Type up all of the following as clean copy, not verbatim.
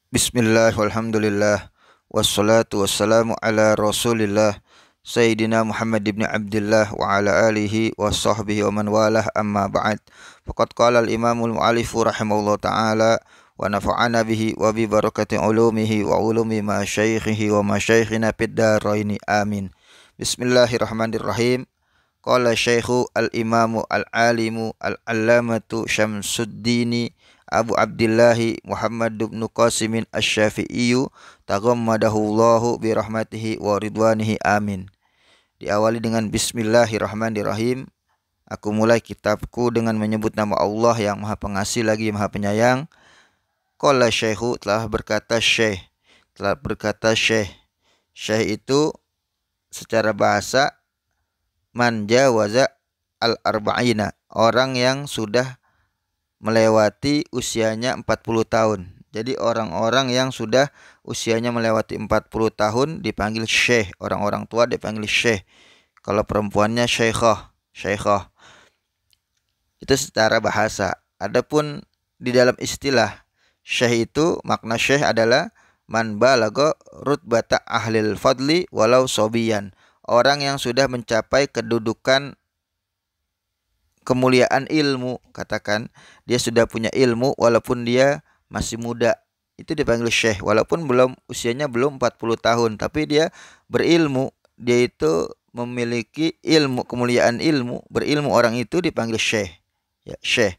Bismillah walhamdulillah wassalatu wassalamu ala Rasulillah Sayyidina Muhammad ibn Abdullah wa ala alihi wa sahbihi wa man walah amma ba'd. Faqad qala al-imamul mu'allifu rahimahullah ta'ala wa nafa'ana bihi wa bi barakati ulumihi wa ulumi masyaikhihi wa masyaikhina fid dharaini amin. Bismillahirrahmanirrahim. Qala syekhu al-imamu al-alimu al-allamatu Syamsuddini Abu Abdillahi Muhammad bin Qasimin Asy-Syafi'iyyu taghammadahullahu bi rahmatihi wa ridwanihi amin. Diawali dengan bismillahirrahmanirrahim. Aku mulai kitabku dengan menyebut nama Allah yang Maha Pengasih lagi Maha Penyayang. Qala syekhu, telah berkata syekh. Syekh itu secara bahasa man jawaza al-arba'ina, orang yang sudah melewati usianya 40 tahun. Jadi orang-orang yang sudah usianya melewati 40 tahun dipanggil syekh. Orang-orang tua dipanggil syekh. Kalau perempuannya syekhah. Itu secara bahasa. Adapun di dalam istilah syekh itu, makna syekh adalah man balagha rutbata ahlil fadli walau sobiyan. Orang yang sudah mencapai kedudukan kemuliaan ilmu, katakan dia sudah punya ilmu walaupun dia masih muda, itu dipanggil syekh walaupun usianya belum 40 tahun, tapi dia berilmu, dia itu memiliki ilmu, kemuliaan ilmu, berilmu, orang itu dipanggil syekh. Ya, syekh.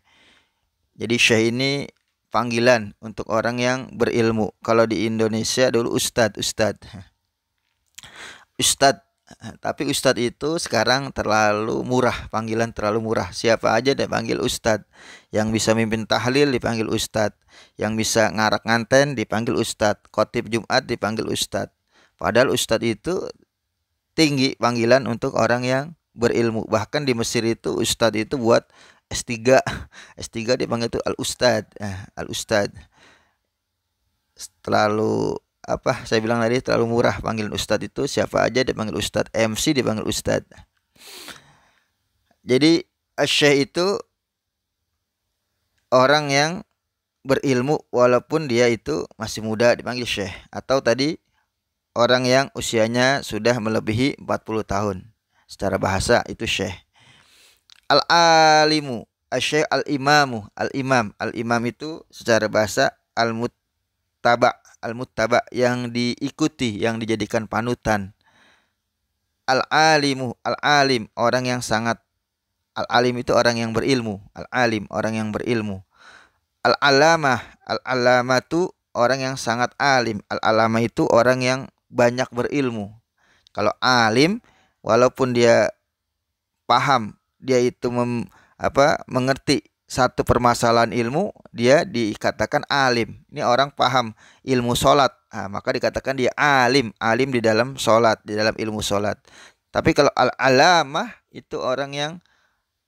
Jadi syekh ini panggilan untuk orang yang berilmu. Kalau di Indonesia dulu ustadz. Tapi ustadz itu sekarang terlalu murah, panggilan terlalu murah. Siapa aja dipanggil ustadz. Yang bisa mimpin tahlil dipanggil ustadz. Yang bisa ngarak nganten dipanggil ustadz. Khotib Jumat dipanggil ustadz. Padahal ustadz itu tinggi panggilan untuk orang yang berilmu. Bahkan di Mesir itu ustadz itu buat S3. S3 dipanggil itu al-ustadz. Al-ustadz. Terlalu saya bilang tadi terlalu murah panggilan ustadz itu. Siapa aja dipanggil ustadz, MC dipanggil ustadz. Jadi syekh itu orang yang berilmu walaupun dia itu masih muda dipanggil syekh. Atau tadi orang yang usianya sudah melebihi 40 tahun. Secara bahasa itu syekh. Al-alimu, asy-syekh, al-imamu, al-imam. Al-imam itu secara bahasa al-muttaba, yang diikuti, yang dijadikan panutan. Al-alimu, al-alim, orang yang sangat, al-alim itu orang yang berilmu, al-alim orang yang berilmu. Al-alamah, al-alamatu orang yang sangat alim, al-alamah itu orang yang banyak berilmu. Kalau alim, walaupun dia paham, dia itu mengerti satu permasalahan ilmu, dia dikatakan alim. Ini orang paham ilmu sholat, maka dikatakan dia alim. Alim di dalam sholat, di dalam ilmu sholat. Tapi kalau al-alamah itu orang yang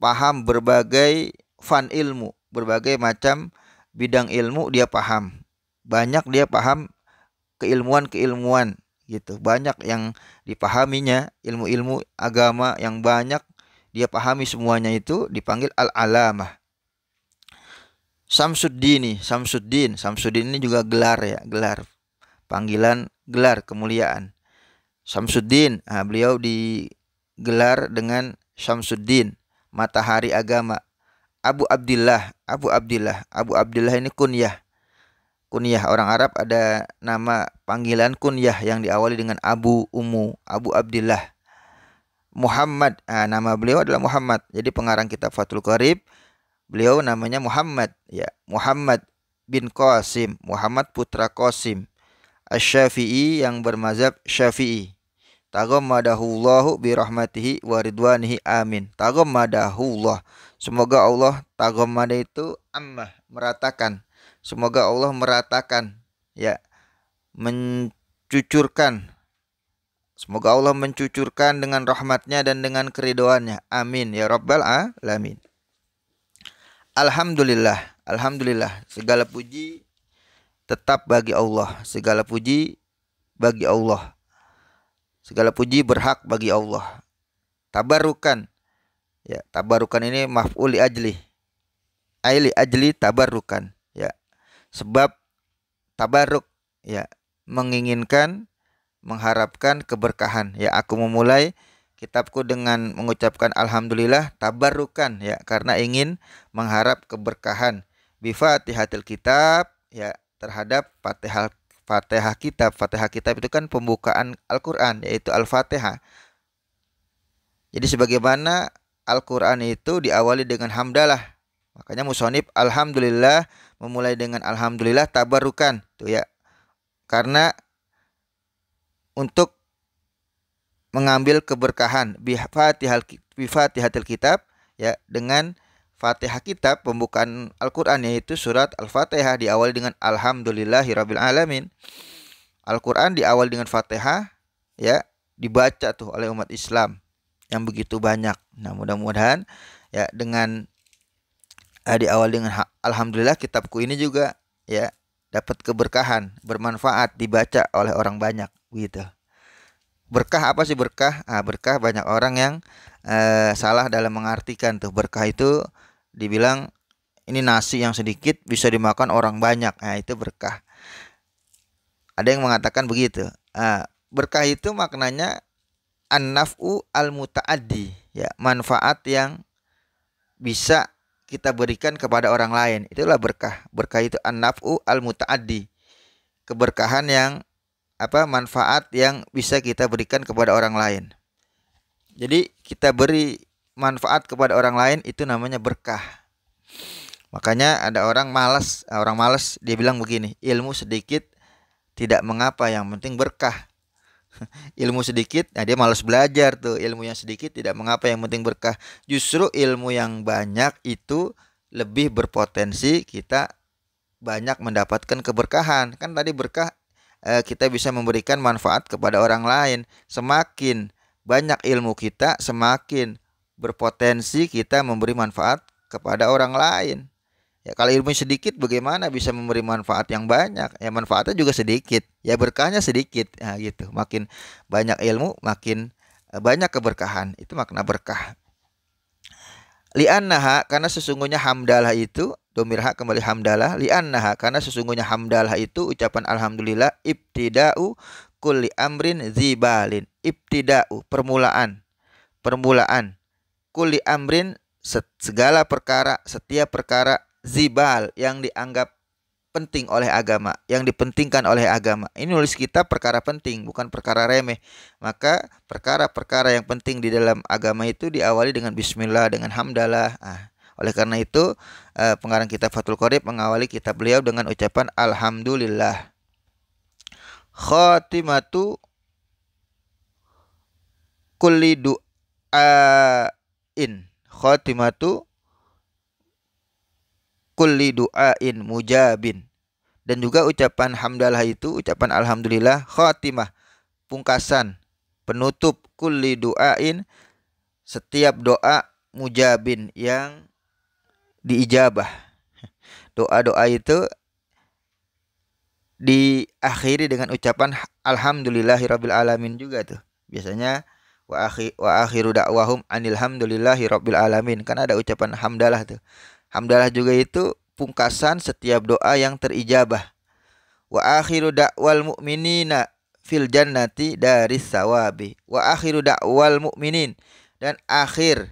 paham berbagai fan ilmu, berbagai macam bidang ilmu dia paham. Banyak dia paham keilmuan gitu. Banyak yang dipahaminya, ilmu-ilmu agama yang banyak dia pahami semuanya, itu dipanggil al-alamah. Syamsuddin ini juga gelar ya, gelar panggilan, gelar kemuliaan. Syamsuddin, beliau digelar dengan Syamsuddin, matahari agama. Abu Abdillah ini kunyah. Orang Arab ada nama panggilan kunyah yang diawali dengan Abu, Ummu, Abu Abdillah. Muhammad, nama beliau adalah Muhammad. Jadi pengarang kitab Fathul Qarib, beliau namanya Muhammad, ya, Muhammad bin Qasim, Muhammad putra Qasim, Asy-Syafi'i, yang bermazhab Syafi'i. Taghammadahullahu bi rahmatihi wa ridwanihi amin. Taghammadahullah, semoga Allah, taghammada itu amma, meratakan. Semoga Allah meratakan, ya, mencucurkan. Semoga Allah mencucurkan dengan rahmatnya dan dengan keridhoannya. Amin ya rabbal alamin. Alhamdulillah, segala puji tetap bagi Allah. Segala puji bagi Allah. Segala puji berhak bagi Allah. Tabarukan. Ya, tabarukan ini maf'ul li ajli. Ai li ajli tabarukan. Ya. Sebab tabaruk, ya, menginginkan, mengharapkan keberkahan. Ya, aku memulai kitabku dengan mengucapkan alhamdulillah tabarrukan, ya, karena ingin mengharap keberkahan. Bi Fatihatil kitab, ya, terhadap Fatihah Fatihah kitab. Fatihah kitab itu kan pembukaan Al-Qur'an, yaitu Al-Fatihah. Jadi sebagaimana Al-Qur'an itu diawali dengan hamdalah. Makanya musonib alhamdulillah memulai dengan alhamdulillah tabarukan tuh ya. Karena untuk mengambil keberkahan bi Fatihatil kitab, ya, dengan Fatihah kitab pembukaan Al-Qur'an yaitu surat Al-Fatihah diawali dengan alhamdulillahirabbil alamin. Al-Qur'an diawali dengan Fatihah, ya, dibaca tuh oleh umat Islam yang begitu banyak. Nah, mudah-mudahan ya dengan diawali dengan alhamdulillah kitabku ini juga, ya, dapat keberkahan, bermanfaat, dibaca oleh orang banyak gitu. Berkah apa sih berkah? Berkah banyak orang yang salah dalam mengartikan tuh. Berkah itu dibilang ini nasi yang sedikit bisa dimakan orang banyak. Itu berkah. Ada yang mengatakan begitu. Berkah itu maknanya an-naf'u al-muta'addi, ya, manfaat yang bisa kita berikan kepada orang lain. Itulah berkah. Berkah itu an-naf'u al-muta'addi. Keberkahan yang manfaat yang bisa kita berikan kepada orang lain. Jadi kita beri manfaat kepada orang lain itu namanya berkah. Makanya ada orang malas dia bilang begini, ilmu sedikit tidak mengapa, yang penting berkah. Ilmu sedikit, dia malas belajar tuh. Ilmu yang sedikit tidak mengapa, yang penting berkah. Justru ilmu yang banyak itu lebih berpotensi kita banyak mendapatkan keberkahan. Kan tadi berkah, kita bisa memberikan manfaat kepada orang lain. Semakin banyak ilmu kita, semakin berpotensi kita memberi manfaat kepada orang lain. Ya, kalau ilmu sedikit bagaimana bisa memberi manfaat yang banyak? Ya, manfaatnya juga sedikit. Ya, berkahnya sedikit. Gitu. Makin banyak ilmu, makin banyak keberkahan. Itu makna berkah. Li'annaha, karena sesungguhnya hamdalah itu, domirha kembali hamdalah. Li'annaha, karena sesungguhnya hamdalah itu ucapan alhamdulillah ibtida'u kulli amrin zibalin. Ibtida'u, permulaan. Permulaan. Kulli amrin, segala perkara, setiap perkara, zibal, yang dianggap penting oleh agama, yang dipentingkan oleh agama. Ini nulis kita perkara penting, bukan perkara remeh. Maka perkara-perkara yang penting di dalam agama itu diawali dengan bismillah, dengan hamdalah. Oleh karena itu pengarang kitab Fathul Qorib mengawali kitab beliau dengan ucapan alhamdulillah. Khatimatu kulli du'ain. Khatimatu kulli du'ain mujabin. Dan juga ucapan hamdalah itu, ucapan alhamdulillah, khatimah, pungkasan, penutup, kulli du'ain, setiap doa, mujabin, yang diijabah. Doa-doa itu diakhiri dengan ucapan alhamdulillahirabbil alamin juga tuh. Biasanya wa akhiru da'wahum anilhamdulillahirabbil alamin. Kan ada ucapan hamdalah tuh. Hamdalah juga itu pungkasan setiap doa yang terijabah. Wa akhiru da'wal mu'minina fil jannati daris sawabi. Wa akhiru da'wal mu'minin, dan akhir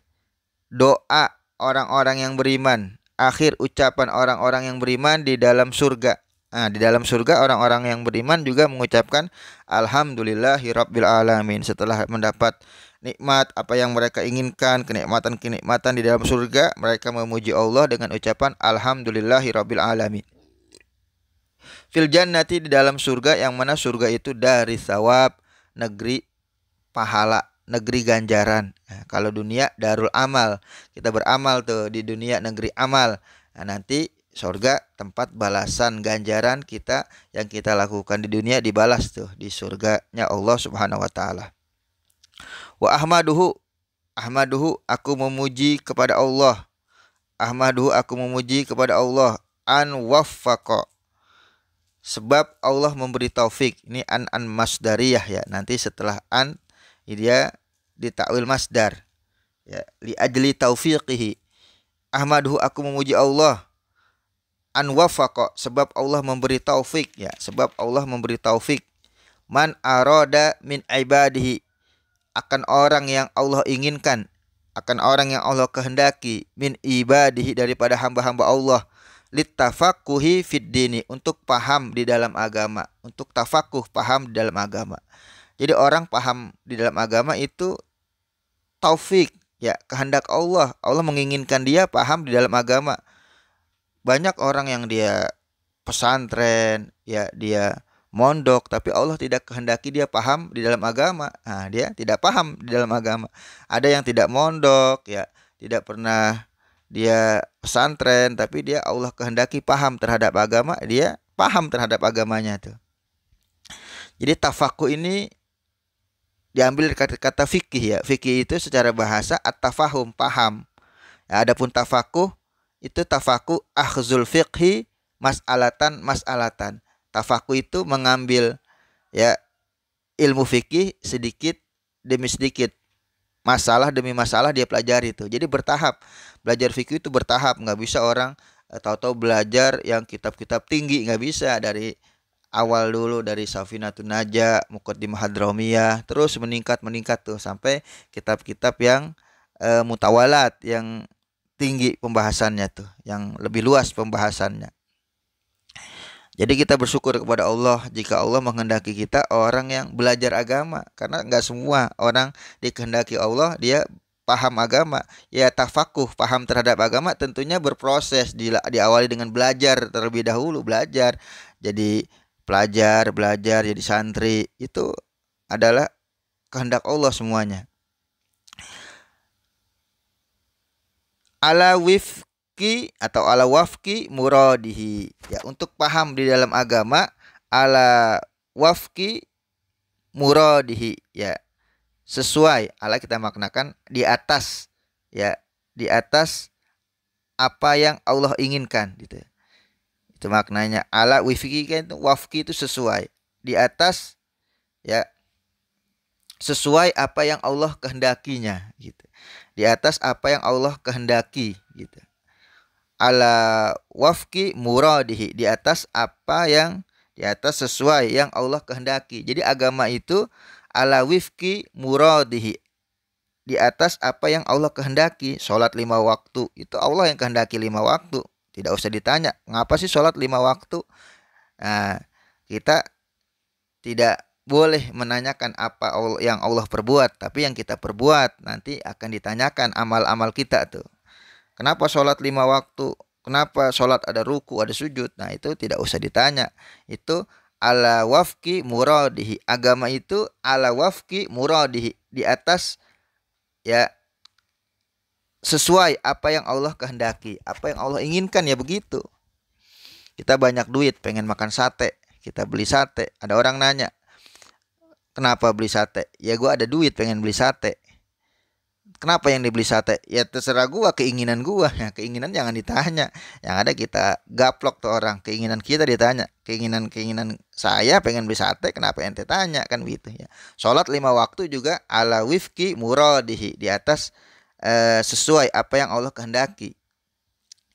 doa orang-orang yang beriman, akhir ucapan orang-orang yang beriman di dalam surga. Di dalam surga orang-orang yang beriman juga mengucapkan alhamdulillahirabbil alamin. Setelah mendapat nikmat apa yang mereka inginkan, kenikmatan-kenikmatan di dalam surga, mereka memuji Allah dengan ucapan alhamdulillahirabbil alamin. Fil jannati, di dalam surga, yang mana surga itu dari sawab, negeri pahala, negeri ganjaran. Kalau dunia darul amal, kita beramal tuh di dunia, negeri amal. Nanti surga tempat balasan ganjaran kita yang kita lakukan di dunia dibalas tuh di surganya Allah Subhanahu wa taala. Wa ahmaduhu, aku memuji kepada Allah. Ahmaduhu, aku memuji kepada Allah. An waffaqa, sebab Allah memberi taufik. Ini an masdariyah, ya. Nanti setelah an dia ditakwil masdar, ya, li ajli taufiqihi. Ahmaduhu, aku memuji Allah. an wafaqa, sebab Allah memberi taufik, ya, sebab Allah memberi taufik, man arada min ibadihi, akan orang yang Allah inginkan, akan orang yang Allah kehendaki, min ibadihi, daripada hamba-hamba Allah, littafaquhi fid dini, untuk paham di dalam agama, untuk tafakuh, paham di dalam agama. Jadi orang paham di dalam agama itu taufik, ya, kehendak Allah. Allah menginginkan dia paham di dalam agama. Banyak orang yang dia pesantren, ya, dia mondok, tapi Allah tidak kehendaki dia paham di dalam agama. Nah, dia tidak paham di dalam agama. Ada yang tidak mondok, ya, tidak pernah dia pesantren, tapi dia Allah kehendaki paham terhadap agama, dia paham terhadap agamanya tuh. Jadi tafakuh ini diambil dari kata fikih, ya. Fikih itu secara bahasa at-tafahum, paham. Ya, adapun tafakuh itu tafakuh akhzul fiqhi mas'alatan. Tafakuh itu mengambil, ya, ilmu fikih sedikit demi sedikit, masalah demi masalah dia pelajari itu. Jadi bertahap. Belajar fikih itu bertahap, nggak bisa orang tahu-tahu belajar yang kitab-kitab tinggi, nggak bisa. Dari awal dulu, dari Safinatun Najah, Muqaddimah Hadramiyah, terus meningkat tuh sampai kitab-kitab yang mutawalat, yang tinggi pembahasannya tuh, yang lebih luas pembahasannya. Jadi kita bersyukur kepada Allah jika Allah menghendaki kita orang yang belajar agama, karena nggak semua orang dikehendaki Allah dia paham agama. Ya, tafakuh, paham terhadap agama, tentunya berproses, diawali dengan belajar terlebih dahulu, belajar jadi pelajar, belajar jadi santri, itu adalah kehendak Allah semuanya. Ala wifki atau ala wafki muradihi, ya, untuk paham di dalam agama ala wafki muradihi, ya, sesuai, ala kita maknakan di atas, ya, di atas apa yang Allah inginkan gitu. Itu maknanya ala wifki, kan wafki itu sesuai, di atas, ya, sesuai apa yang Allah kehendakinya gitu. Di atas apa yang Allah kehendaki gitu. Ala wafki muradihi, di atas apa yang, di atas sesuai yang Allah kehendaki. Jadi agama itu ala wifki muradihi, di atas apa yang Allah kehendaki. Sholat 5 waktu itu Allah yang kehendaki 5 waktu. Tidak usah ditanya, ngapa sih sholat 5 waktu? Nah, kita tidak boleh menanyakan apa yang Allah perbuat, tapi yang kita perbuat nanti akan ditanyakan amal-amal kita tuh. Kenapa sholat 5 waktu? Kenapa sholat ada ruku, ada sujud? Nah, itu tidak usah ditanya. Itu ala wafki muradihi. Agama itu ala wafki muradihi, di atas, ya, sesuai apa yang Allah kehendaki, apa yang Allah inginkan, ya begitu. Kita banyak duit pengen makan sate, kita beli sate. Ada orang nanya, kenapa beli sate? Ya, gue ada duit pengen beli sate. Kenapa yang dibeli sate? Ya terserah gua, keinginan gua. Ya, keinginan jangan ditanya. Yang ada kita gaplok tuh orang. Keinginan kita ditanya. Keinginan saya pengen beli sate, kenapa ente tanya, kan gitu ya. Sholat 5 waktu juga ala wifki muradihi, di atas sesuai apa yang Allah kehendaki.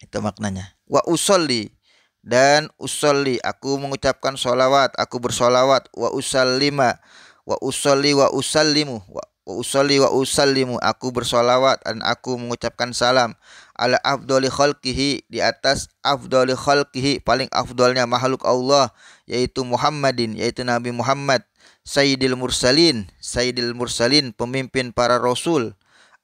Itu maknanya. Wa usolli, dan usolli, aku mengucapkan sholawat, aku bersolawat. Wa usallima, wa usolli wa usallimu, wa usolli wa usallimu, aku bersolawat dan aku mengucapkan salam ala afdoli khalqihi, di atas afdoli khalqihi, paling afdolnya makhluk Allah, yaitu Muhammadin, yaitu Nabi Muhammad, sayyidil mursalin, pemimpin para rasul,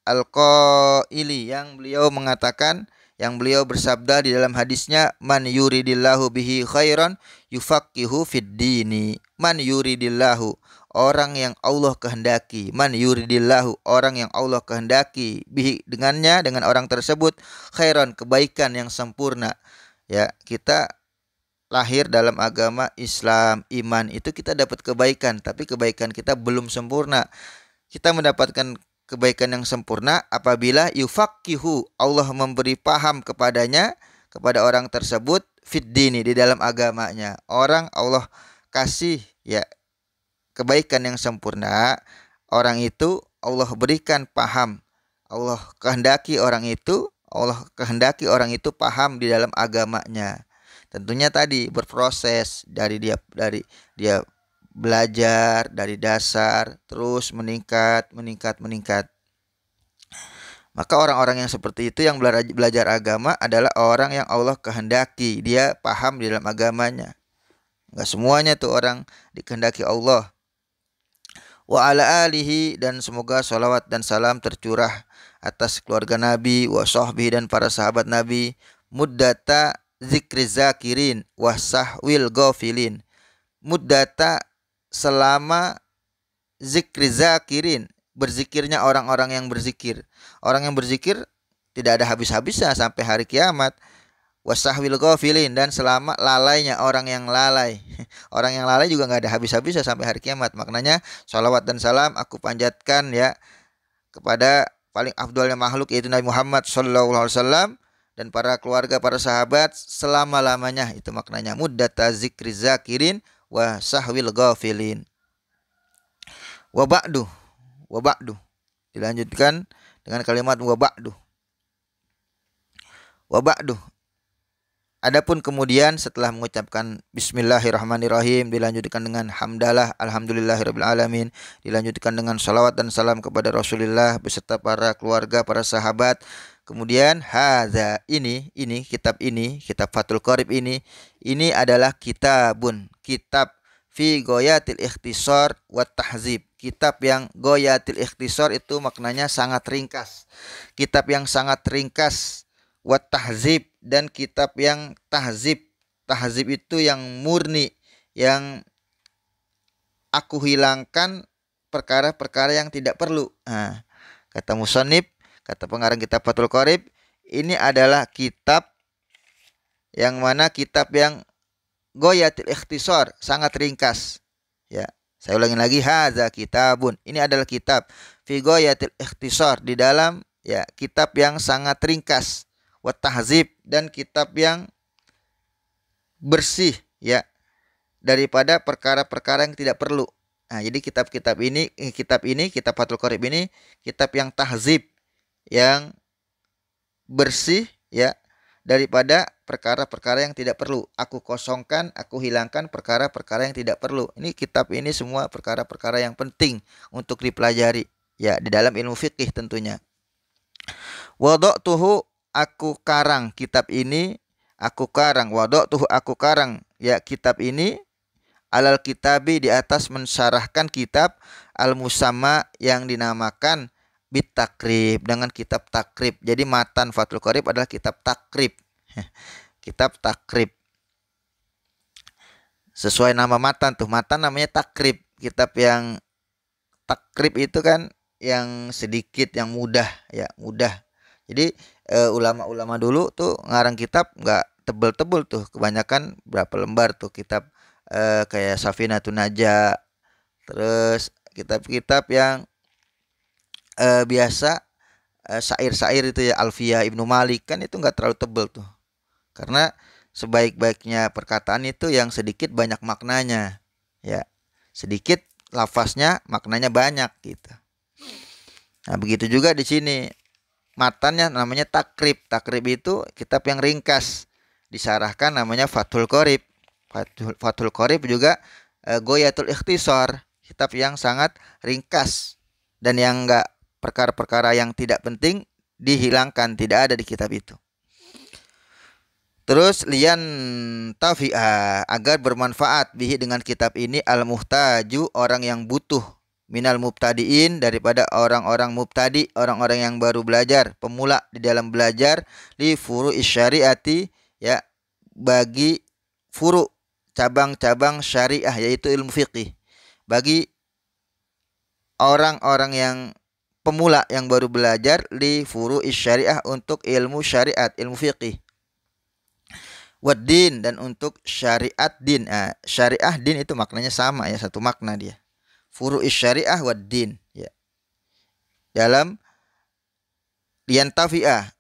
al-qaili, yang beliau mengatakan, yang beliau bersabda di dalam hadisnya, man yuridillahu bihi khairan yufaqihu fid dini. Man yuridillahu, orang yang Allah kehendaki. Man yuridillahu, orang yang Allah kehendaki, bihi, dengannya, dengan orang tersebut, khairan, kebaikan yang sempurna. Ya, kita lahir dalam agama Islam, iman, itu kita dapat kebaikan, tapi kebaikan kita belum sempurna. Kita mendapatkan kebaikan yang sempurna apabila yufaqihu, Allah memberi paham kepadanya, kepada orang tersebut, fid dini, di dalam agamanya. Orang Allah kasih, ya, kebaikan yang sempurna, orang itu Allah berikan paham. Allah kehendaki orang itu paham di dalam agamanya. Tentunya tadi berproses dari dia belajar dari dasar terus meningkat. Maka orang-orang yang seperti itu yang belajar agama adalah orang yang Allah kehendaki dia paham di dalam agamanya. Enggak semuanya tuh orang dikehendaki Allah. Wa ala alihi, dan semoga salawat dan salam tercurah atas keluarga Nabi, wa sahbihi, dan para sahabat Nabi, muddata zikri zakirin wa sahwil ghafilin. Muddata, selama zikri zakirin, berzikirnya orang-orang yang berzikir. Orang yang berzikir tidak ada habis-habisnya sampai hari kiamat. Wasahwil ghafilin, dan selama lalainya orang yang lalai. Orang yang lalai juga nggak ada habis-habisnya sampai hari kiamat. Maknanya salawat dan salam aku panjatkan ya kepada paling afdalnya makhluk, yaitu Nabi Muhammad SAW, dan para keluarga, para sahabat selama-lamanya. Itu maknanya muddata zikri zakirin wa sahwil ghafilin. Wa ba'du. Dilanjutkan dengan kalimat wa ba'du. Adapun kemudian setelah mengucapkan bismillahirrahmanirrahim, dilanjutkan dengan hamdalah alhamdulillahirabbil alamin, dilanjutkan dengan salawat dan salam kepada Rasulullah beserta para keluarga, para sahabat. Kemudian hadza, ini kitab Fathul Qorib ini adalah kitab fi ghayatil ikhtisar wa tahzib. Kitab yang ghayatil ikhtisar itu maknanya sangat ringkas. Kitab yang sangat ringkas, wa tahzib, dan kitab yang tahzib. Tahzib itu yang murni, yang aku hilangkan perkara-perkara yang tidak perlu. Nah, kata musannif, kata pengarang kitab Fathul Qorib, ini adalah kitab yang mana kitab yang ghayatil ikhtisar, sangat ringkas. Ya, saya ulangi lagi, hadza kitabun. Ini adalah kitab fi ghayatil ikhtisar, di dalam ya kitab yang sangat ringkas, wa tahzib, dan kitab yang bersih ya daripada perkara-perkara yang tidak perlu. Nah, jadi kitab Fathul Qorib ini kitab yang tahzib, yang bersih ya daripada perkara-perkara yang tidak perlu. Aku kosongkan, aku hilangkan perkara-perkara yang tidak perlu. Ini kitab ini semua perkara-perkara yang penting untuk dipelajari ya di dalam ilmu fikih tentunya. Wada'tuhu, aku karang kitab ini, wada'tuhu, aku karang ya kitab ini, alal kitabi, di atas mensyarahkan kitab al-musamma, yang dinamakan bit takrib, dengan kitab takrib. Jadi matan Fathul Qorib adalah kitab takrib. Kitab takrib. Sesuai nama matan tuh. Matan namanya takrib. Kitab yang takrib itu kan yang sedikit, yang mudah ya, mudah. Jadi ulama-ulama dulu tuh ngarang kitab nggak tebel-tebel tuh. Kebanyakan berapa lembar tuh kitab kayak Safinatun Najah. Terus kitab-kitab yang biasa syair-syair itu ya, Alfiyah Ibnu Malik, kan itu nggak terlalu tebel tuh. Karena sebaik-baiknya perkataan itu yang sedikit banyak maknanya. Ya, sedikit lafaznya maknanya banyak gitu. Nah, begitu juga di sini. Matannya namanya takrib. Takrib itu kitab yang ringkas. Disarahkan namanya Fathul Qorib. Fathul Qorib juga ghayatul ikhtisar, kitab yang sangat ringkas, dan yang enggak, perkara-perkara yang tidak penting dihilangkan, tidak ada di kitab itu. Terus lian tafi'a, agar bermanfaat bihi, dengan kitab ini, al-muhtaju, orang yang butuh, minal mubtadiin, daripada orang-orang mubtadi, orang-orang yang baru belajar, pemula di dalam belajar, li furu'is syariati, ya, bagi furu', cabang-cabang syariah, yaitu ilmu fiqih. Bagi orang-orang yang pemula yang baru belajar, li furu'is syariah, untuk ilmu syariat, ilmu fiqih. Waddin, dan untuk syariat din. Syariah din itu maknanya sama ya, satu makna dia. Furu'is syariah waddin ya. Dalam liantafi'ah,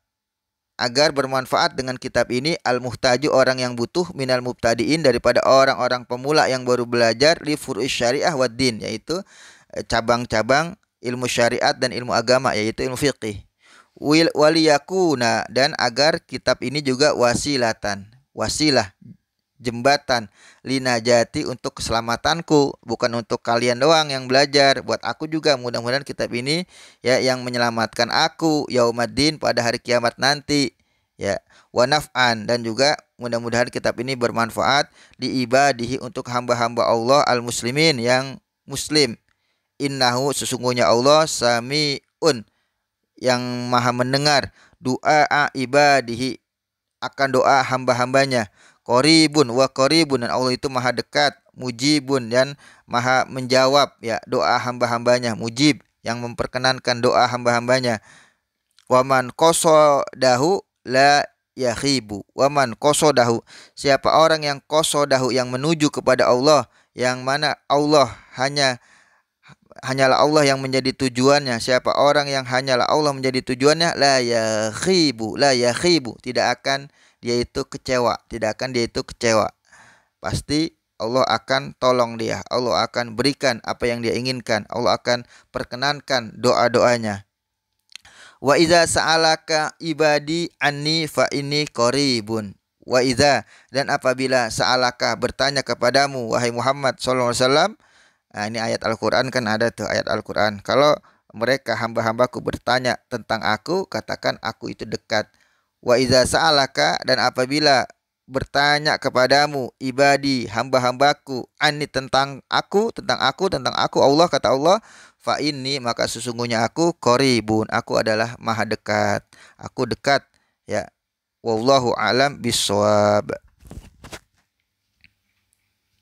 agar bermanfaat dengan kitab ini, al-muhtaju, orang yang butuh, minal mubtadiin, daripada orang-orang pemula yang baru belajar, li furu'is syariah waddin, yaitu cabang-cabang ilmu syariat dan ilmu agama, yaitu ilmu fiqih. Waliyakuna, dan agar kitab ini juga wasilatan, wasilah, jembatan linajati untuk keselamatanku, bukan untuk kalian doang yang belajar, buat aku juga. Mudah-mudahan kitab ini ya yang menyelamatkan aku yaumaddin pada hari kiamat nanti ya. Wa naf'an, dan juga mudah-mudahan kitab ini bermanfaat di ibadihi untuk hamba-hamba Allah al muslimin yang muslim. Innahu, sesungguhnya Allah sami'un, yang maha mendengar doa ibadihi, akan doa hamba-hambanya. Qaribun wa qaribun, dan Allah itu maha dekat. Mujibun, dan maha menjawab ya doa hamba-hambanya. Mujib, yang memperkenankan doa hamba-hambanya. Waman qasadahu la yakhibu. Waman qasadahu, siapa orang yang qasadahu, yang menuju kepada Allah, yang mana Allah hanyalah Allah yang menjadi tujuannya. Siapa orang yang hanyalah Allah menjadi tujuannya, la yakhibu, tidak akan dia itu kecewa, pasti Allah akan tolong dia, Allah akan berikan apa yang dia inginkan, Allah akan perkenankan doa-doanya. Wa idza sa'alaka ibadi anni fa inni qaribun. Wa idza, dan apabila sa'alaka, bertanya kepadamu wahai Muhammad sallallahu alaihi wasallam. Nah, ini ayat Al-Qur'an, kan ada tuh ayat Al-Qur'an. Kalau mereka hamba-hambaku bertanya tentang aku, katakan aku itu dekat. Wa idza sa'alaka, dan apabila bertanya kepadamu ibadi, hamba-hambaku, anni, tentang aku Allah, kata Allah, fa inni, maka sesungguhnya aku qaribun, aku adalah maha dekat, aku dekat ya. Wallahu alam bisawab.